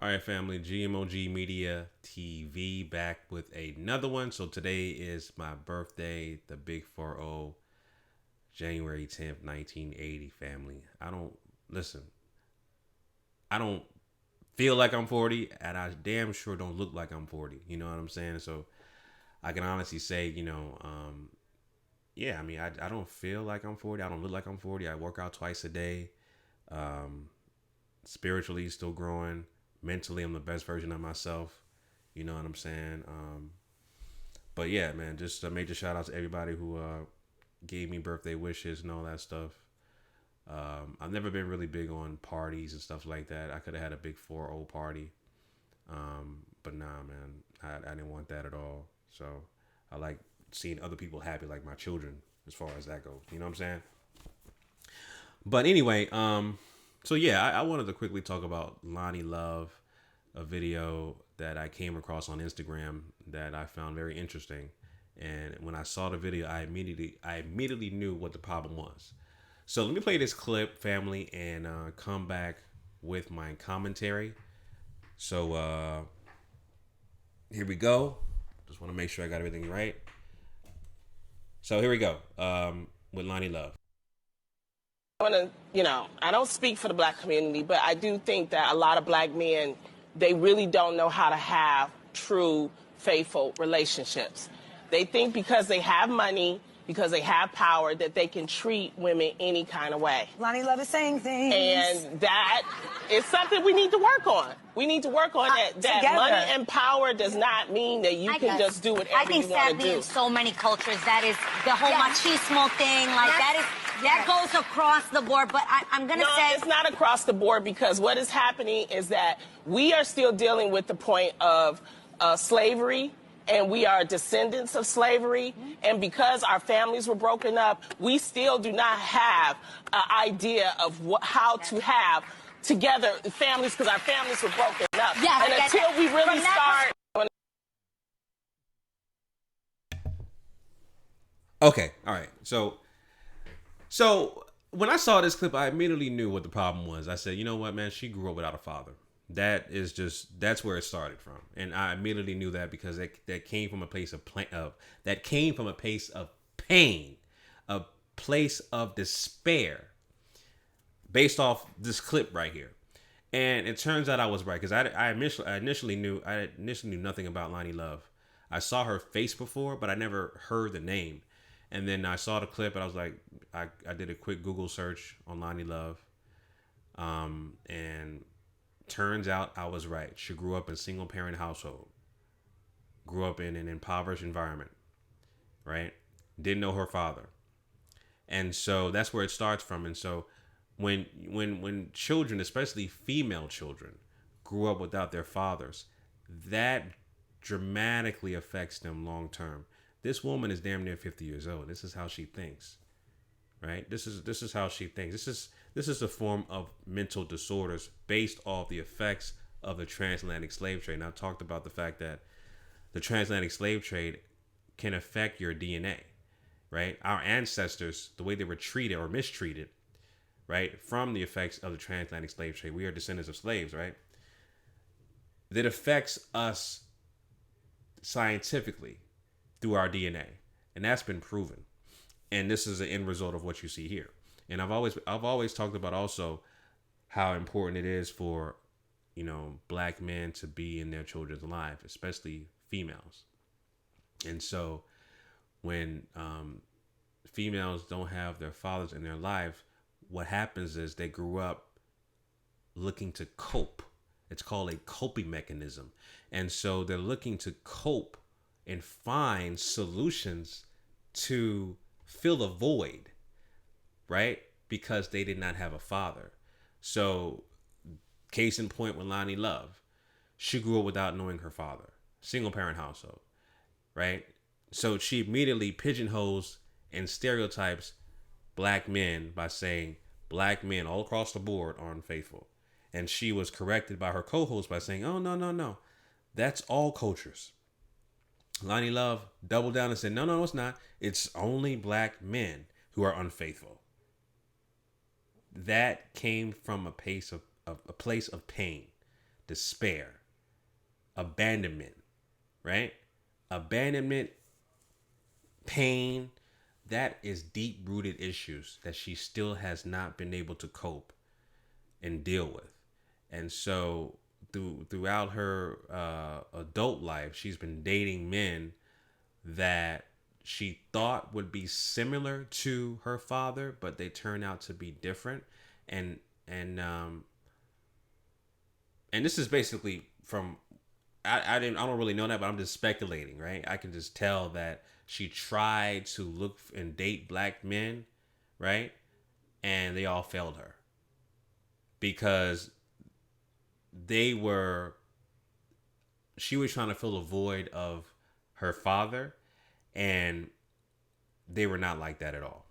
All right, family, GMOGMedia TV back with another one. So today is my birthday, the big 4-0, January 10th, 1980, family. I don't feel like I'm 40, and I damn sure don't look like I'm 40. You know what I'm saying? So I can honestly say, yeah, I mean, I don't feel like I'm 40. I don't look like I'm 40. I work out twice a day. Um, Spiritually, still growing. Mentally, I'm the best version of myself. You know what I'm saying? But yeah, man, just a major shout out to everybody who gave me birthday wishes and all that stuff. I've never been really big on parties and stuff like that. I could have had a big 4-0 party. But nah, man, I didn't want that at all. So I like seeing other people happy, like my children, as far as that goes. You know what I'm saying? But anyway, so yeah, I wanted to quickly talk about Loni Love, a video that I came across on Instagram that I found very interesting. And when I saw the video, I immediately knew what the problem was. So let me play this clip, family, and come back with my commentary. So here we go. Just want to make sure I got everything right. So here we go with Loni Love. I don't speak for the black community, but I do think that a lot of black men, they really don't know how to have true, faithful relationships. They think because they have money, because they have power, that they can treat women any kind of way. Loni Love is saying things. And that is something we need to work on. We need to work on that money and power does not mean that you can just do whatever you want to do. I think sadly in so many cultures, that is the whole machismo thing. Like that goes across the board. But I'm going to say... No, it's not across the board, because what is happening is that we are still dealing with the point of slavery. And we are descendants of slavery. And because our families were broken up, we still do not have an idea of how to have together families, because our families were broken up. Yes, and until we really start... Okay, all right. So when I saw this clip, I immediately knew what the problem was. I said, you know what, man? She grew up without a father. That's where it started from, and I immediately knew that because that came from a place of pain, a place of despair, based off this clip right here. And it turns out I was right, because I initially knew nothing about Loni Love. I saw her face before, but I never heard the name. And then I saw the clip, and I was like, I did a quick Google search on Loni Love, and turns out I was right. She grew up in a single parent household. Grew up in an impoverished environment. Right? Didn't know her father. And so that's where it starts from. And so when children, especially female children, grew up without their fathers, that dramatically affects them long term. This woman is damn near 50 years old. This is how she thinks. Right? This is how she thinks. This is a form of mental disorders based off the effects of the transatlantic slave trade. And I talked about the fact that the transatlantic slave trade can affect your DNA, right? Our ancestors, the way they were treated or mistreated, right, from the effects of the transatlantic slave trade. We are descendants of slaves, right? That affects us scientifically through our DNA. And that's been proven. And this is the end result of what you see here. And I've always talked about also how important it is for, black men to be in their children's life, especially females. And so when females don't have their fathers in their life, what happens is they grew up looking to cope. It's called a coping mechanism. And so they're looking to cope and find solutions to fill a void, right? Because they did not have a father. So, case in point with Loni Love, she grew up without knowing her father. Single parent household, right? So she immediately pigeonholes and stereotypes black men by saying black men all across the board are unfaithful. And she was corrected by her co-host by saying, oh, no. That's all cultures. Loni Love doubled down and said, no, it's not. It's only black men who are unfaithful. That came from a place of pain, despair, abandonment, right? Abandonment, pain, that is deep-rooted issues that she still has not been able to cope and deal with. And so throughout her adult life, she's been dating men that she thought would be similar to her father, but they turn out to be different. And this is basically from I don't really know that, but I'm just speculating, right? I can just tell that she tried to look and date black men, right? And they all failed her because she was trying to fill a void of her father, and they were not like that at all.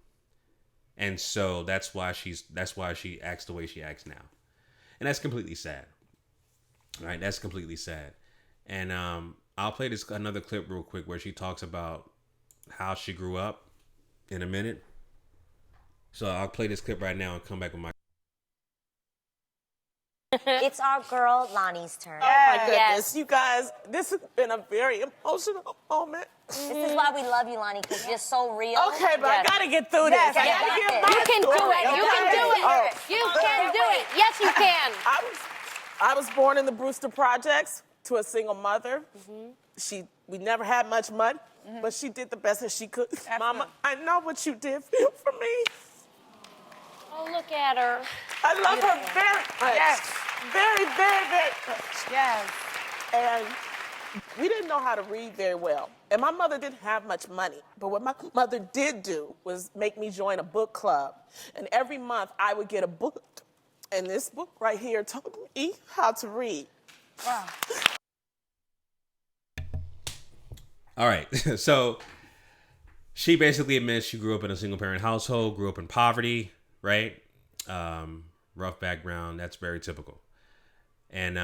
And so that's why she acts the way she acts now. And that's completely sad. Right? That's completely sad. And I'll play this another clip real quick where she talks about how she grew up in a minute. So I'll play this clip right now and come back with my. It's our girl Loni's turn. Oh my goodness, yes. You guys, this has been a very emotional moment. This is why we love you, Lonnie, because you're so real. Okay, but I gotta get through this. I gotta get my You can do story. it. You can do it. You can do it. Yes, you can. I was born in the Brewster Projects to a single mother. We never had much money, but she did the best that she could. Mama, I know what you did for me. Oh, look at her. I love her very much. Yes. Very, very, very much. Yes. And we didn't know how to read very well. And my mother didn't have much money. But what my mother did do was make me join a book club. And every month I would get a book. And this book right here taught me how to read. Wow. All right. So she basically admits she grew up in a single parent household, grew up in poverty, right? Rough background. That's very typical. And,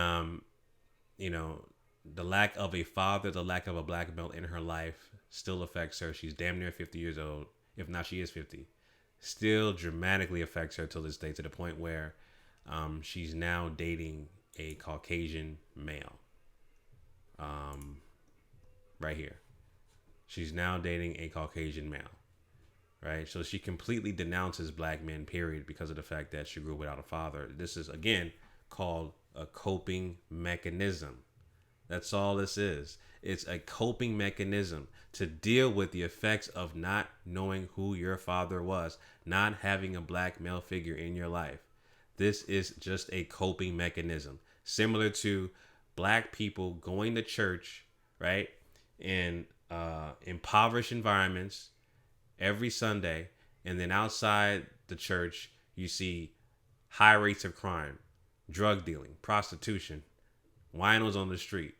the lack of a father, the lack of a black male in her life still affects her. She's damn near 50 years old. If not, she is 50. Still dramatically affects her till this day, to the point where she's now dating a Caucasian male. Right here. She's now dating a Caucasian male. Right? So she completely denounces black men, period, because of the fact that she grew up without a father. This is, again, called a coping mechanism. That's all this is. It's a coping mechanism to deal with the effects of not knowing who your father was, not having a black male figure in your life. This is just a coping mechanism, similar to black people going to church, right, in impoverished environments every Sunday, and then outside the church you see high rates of crime, drug dealing, prostitution, winos on the street,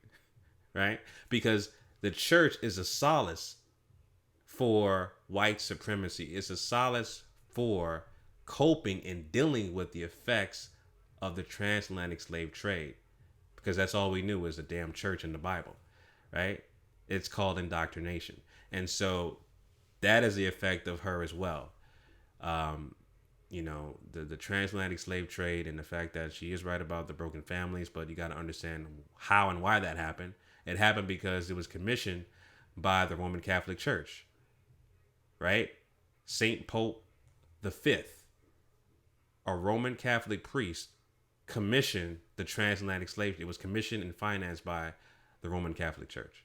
right? Because the church is a solace for white supremacy. It's a solace for coping and dealing with the effects of the transatlantic slave trade, because that's all we knew was the damn church in the Bible, right? It's called indoctrination. And so that is the effect of her as well. The transatlantic slave trade, and the fact that she is right about the broken families, but you got to understand how and why that happened. It happened because it was commissioned by the Roman Catholic Church, right? Saint Pope V, a Roman Catholic priest, commissioned the transatlantic slave trade. It was commissioned and financed by the Roman Catholic Church,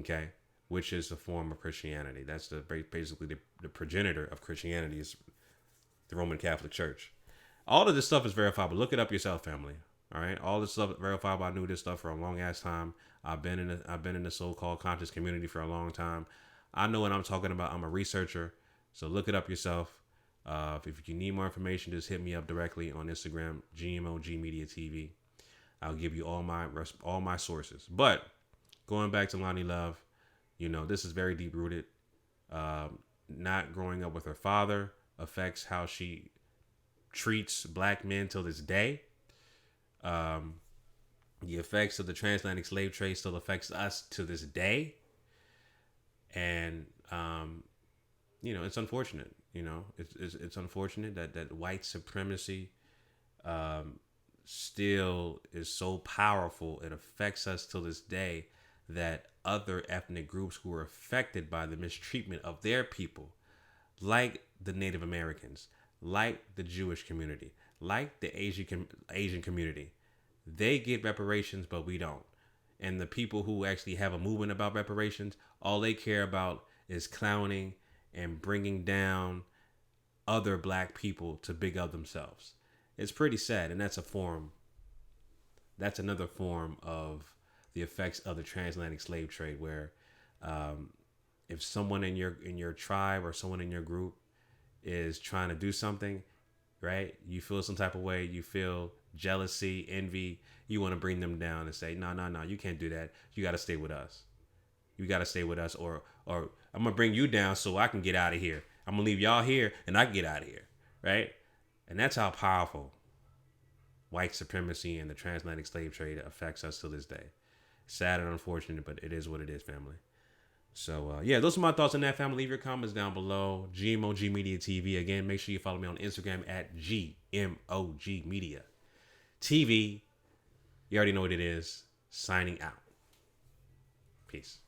okay? Which is a form of Christianity. That's basically the progenitor of Christianity is the Roman Catholic Church. All of this stuff is verifiable. Look it up yourself, family. All right, all this stuff is verifiable. I knew this stuff for a long ass time. I've been in the so-called conscious community for a long time. I know what I'm talking about. I'm a researcher, so look it up yourself. If you need more information, just hit me up directly on Instagram, GMOGMediaTV. I'll give you all my sources. But going back to Loni Love, this is very deep rooted. Not growing up with her father affects how she treats black men till this day. The effects of the transatlantic slave trade still affects us to this day. And, it's unfortunate. It's unfortunate that white supremacy still is so powerful. It affects us till this day, that other ethnic groups who are affected by the mistreatment of their people, like the Native Americans, like the Jewish community, like the Asian community, they get reparations, but we don't. And the people who actually have a movement about reparations, all they care about is clowning and bringing down other black people to big up themselves. It's pretty sad, and that's another form of the effects of the transatlantic slave trade, where if someone in your tribe or someone in your group is trying to do something, right, you feel some type of way, you feel jealousy, envy, you want to bring them down and say, no, you can't do that. You got to stay with us. You got to stay with us, or I'm going to bring you down so I can get out of here. I'm going to leave y'all here and I can get out of here, right? And that's how powerful white supremacy and the transatlantic slave trade affects us to this day. Sad and unfortunate, but it is what it is, family. So, yeah, those are my thoughts on that, family. Leave your comments down below. GMOGMediaTV. Again, make sure you follow me on Instagram at GMOGMediaTV. You already know what it is. Signing out. Peace.